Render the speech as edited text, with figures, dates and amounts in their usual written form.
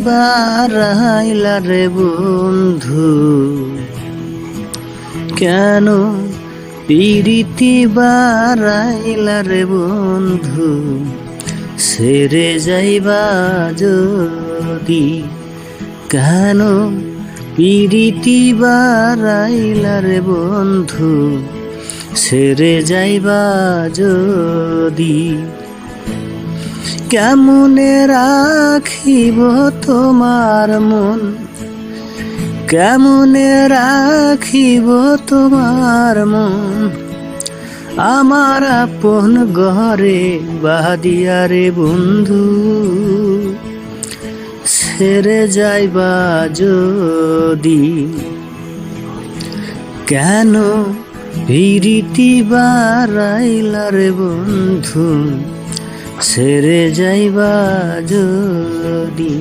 বারাইলা রে বন্ধু, কেন পিরিতি বারাইলা রে বন্ধু, সেরে যাইবা যদি, কেন পিরিতি বারাইলা রে বন্ধু, সেরে যাইবা যদি। কেমনে রাখিব তোমার মন, কেমনে রাখিব তোমার মন, আমার আপন ঘরে বাদিয়া রে বন্ধু, ছেড়ে যাইবা যদি, কেন পিরিতি বারাইলা রে বন্ধু, ছেড়ে যাইবা যদি।